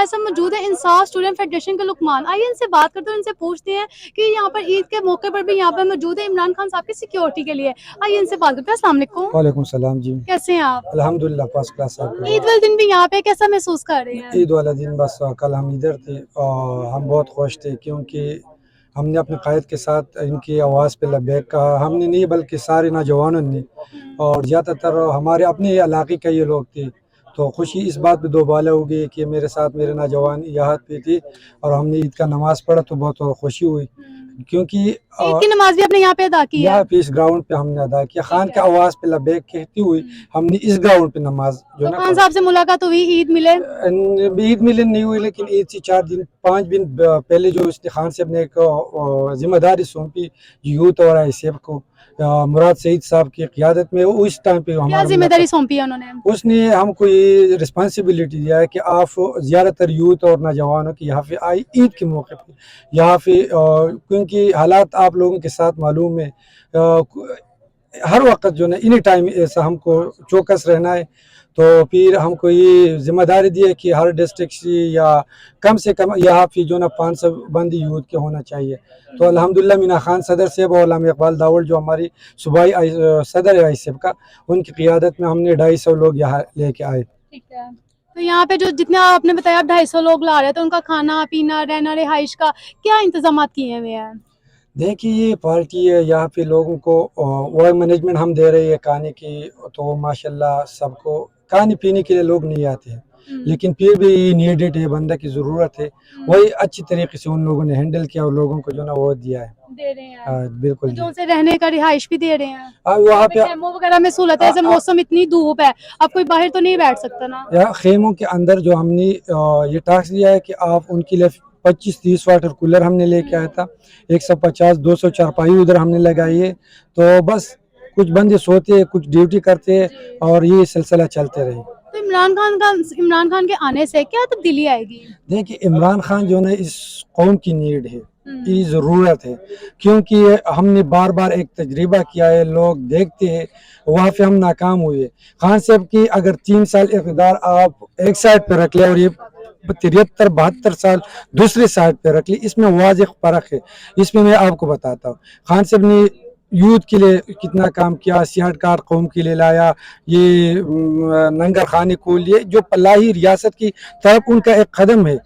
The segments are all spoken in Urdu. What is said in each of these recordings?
ہمارے ساتھ موجود ہیں انصاف اسٹوڈنٹ فیڈریشن کے لقمان. آئیے ان سے بات کرتے ہیں, ان سے پوچھتے ہیں کہ یہاں پر عید کے موقع پر بھی یہاں پر موجود ہے عمران خان صاحب کی سیکیورٹی کے لیے. آئیے ان سے بات کرتے ہیں. السلام علیکم. وعلیکم السلام جی. کیسے ہیں آپ؟ الحمدللہ فرسٹ کلاس. عید والے دن بھی یہاں پہ کیسا محسوس کر رہے ہیں؟ عید والا دن بس کل ہم ادھر تھے اور ہم بہت خوش تھے کیونکہ ہم نے اپنے قائد کے ساتھ ان کی آواز پہ لبیک کہا. ہم نے نہیں بلکہ سارے نوجوانوں نے, اور زیادہ تر ہمارے اپنے علاقے کے یہ لوگ تھے. تو خوشی اس بات پہ دوبالا ہو گئی کہ میرے ساتھ میرے نوجوان یہاں پہ تھی اور ہم نے عید کا نماز پڑھا تو بہت خوشی ہوئی کیونکہ عید کی نماز بھی اپنے یہاں پہ ادا کی ہے. یہاں پہ اس گراؤنڈ پہ ہم نے ادا کیا. خان کے آواز پہ لبیک کہتی ہوئی ہم نے اس گراؤنڈ پہ نماز جو نا خان صاحب سے ملاقات ہوئی, عید ملن عید ملن نہیں ہوئی, لیکن عید سے 5 دن پہلے جو اس نے خان صاحب نے ایک ذمہ داری سونپی یوتھ اور آئی سی ایف کو مراد سعید صاحب کی قیادت میں. اس ٹائم پہ کیا ذمہ داری سونپی ہے انہوں نے؟ اس نے ہم کو یہ رسپانسبلٹی دیا ہے کہ آپ زیادہ تر یوتھ اور نوجوانوں کی یہاں پہ آئی عید کے موقع پہ یہاں پہ, کیونکہ حالات آپ لوگوں کے ساتھ معلوم ہے, ہر وقت جو نا اینی ٹائم ایسا ہم کو چوکس رہنا ہے. تو پھر ہم کو یہ ذمہ داری دی ہے کہ ہر ڈسٹرکٹ سے یا کم سے کم یہاں پہ جو نا 500 بندی یوتھ کے ہونا چاہیے. تو الحمدللہ مینا خان صدر صاحب اور علامہ اقبال داول جو ہماری صوبائی صدر ہے آئی صاحب کا, ان کی قیادت میں ہم نے 250 لوگ یہاں لے کے آئے. ٹھیک ہے. تو یہاں پہ جو جتنے آپ نے بتایا 250 لوگ لا رہے ہیں, تو ان کا کھانا پینا رہنا رہائش کا کیا انتظامات کیے ہوئے ہیں؟ دیکھیے یہ پارٹی ہے, یہاں پہ لوگوں کو وہ مینجمنٹ ہم دے رہے ہیں کھانے کی, تو ماشاءاللہ سب کو کھانے پینے کے لیے لوگ نہیں آتے ہیں, لیکن پھر بھی نیڈڈ ہے, بندہ کی ضرورت ہے, وہی اچھی طریقے سے ان لوگوں نے ہینڈل کیا اور لوگوں کو جو نا وہ دیا ہے. دے رہے ہیں بالکل, جو سے رہنے کا رہائش بھی دے رہے ہیں. وہاں پہ خیموں وغیرہ میں سہولت ہے, جیسے موسم اتنی دھوپ ہے اب کوئی باہر تو نہیں بیٹھ سکتا نا. خیموں کے اندر جو ہم نے یہ ٹاسک دیا ہے کہ آپ ان کے لیے 25-30 واٹر کولر ہم نے لے کے آیا تھا, 150-200 چارپائی ادھر ہم نے لگائی ہے. تو بس کچھ بندے سوتے کچھ ڈیوٹی کرتے اور یہ سلسلہ چلتے رہے. تو عمران خان کے آنے سے کیا تبدیلی آئے گی؟ دیکھیے عمران خان جو ہے اس قوم کی نیڈ ہے, یہ ضرورت ہے, کیونکہ ہم نے بار بار ایک تجربہ کیا ہے, لوگ دیکھتے ہیں وہاں پہ ہم ناکام ہوئے. خان صاحب کی اگر 3 سال اقتدار آپ ایک سائڈ پہ رکھ لیں اور یہ 73-72 سال دوسرے سائڈ پہ رکھ لی, اس میں واضح فرق ہے. اس میں آپ کو بتاتا ہوں خان صاحب نے یوتھ کے لیے کتنا کام کیا, سیاہٹ کار قوم کے لیے لایا, یہ ننگر خانے کو لیے جو پلاہی ریاست کی طرف ان کا ایک قدم ہے.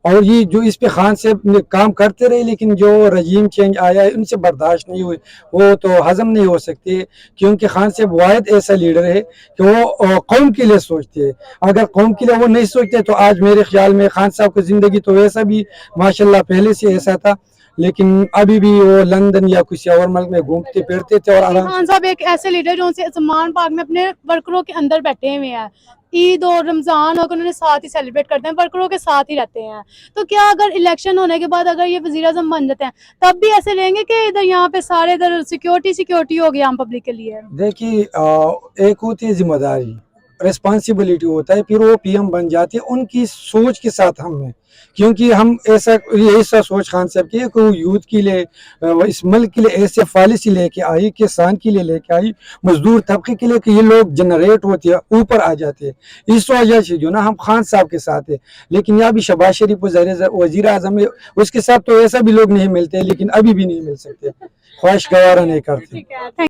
اور یہ جو اس پہ خان صاحب نے کام کرتے رہے, لیکن جو رجیم چینج آیا ہے ان سے برداشت نہیں ہوئی, وہ تو ہضم نہیں ہو سکتے, کیونکہ خان صاحب واحد ایسا لیڈر ہے کہ وہ قوم کے لیے سوچتے ہیں. اگر قوم کے لیے وہ نہیں سوچتے تو آج میرے خیال میں خان صاحب کی زندگی تو ویسا بھی ماشاءاللہ پہلے سے ایسا تھا, لیکن ابھی بھی وہ لندن یا کسی اور ملک میں گھومتے پھرتے تھے. اور خان صاحب ایک ایسے لیڈر جو زمان پاک میں اپنے ورکروں کے اندر بیٹھے ہوئے ہیں, عید اور رمضان اور انہوں نے ساتھ ہی سیلیبریٹ کرتے ہیں, ورکروں کے ساتھ ہی رہتے ہیں. تو کیا اگر الیکشن ہونے کے بعد اگر یہ وزیر اعظم بن جاتے ہیں تب بھی ایسے رہیں گے کہ ادھر یہاں پہ سارے ادھر سیکیورٹی ہوگی عام پبلک کے لیے؟ دیکھیے ایک ہوتی ہے ذمہ داری, ریسپانسبلٹی ہوتا ہے, پھر وہ پی ایم بن جاتے ہیں ان کی سوچ کے ساتھ ہم ہیں, کیونکہ ہم ایسا سوچ خان صاحب کی ہے کہ وہ یوتھ کے لیے اس ملک کے لیے ایسے پالیسی لے کے آئی, کسان کے لیے لے کے آئی, مزدور طبقے کے لیے کہ یہ لوگ جنریٹ ہوتے ہیں اوپر آ جاتے ہیں. اس وجہ سے جو نا ہم خان صاحب کے ساتھ ہیں. لیکن یہاں بھی شہباز شریف وزیر اعظم ہے, اس کے ساتھ تو ایسا بھی لوگ نہیں ملتے, لیکن ابھی بھی نہیں مل سکتے, خواہش گوارا نہیں کرتے.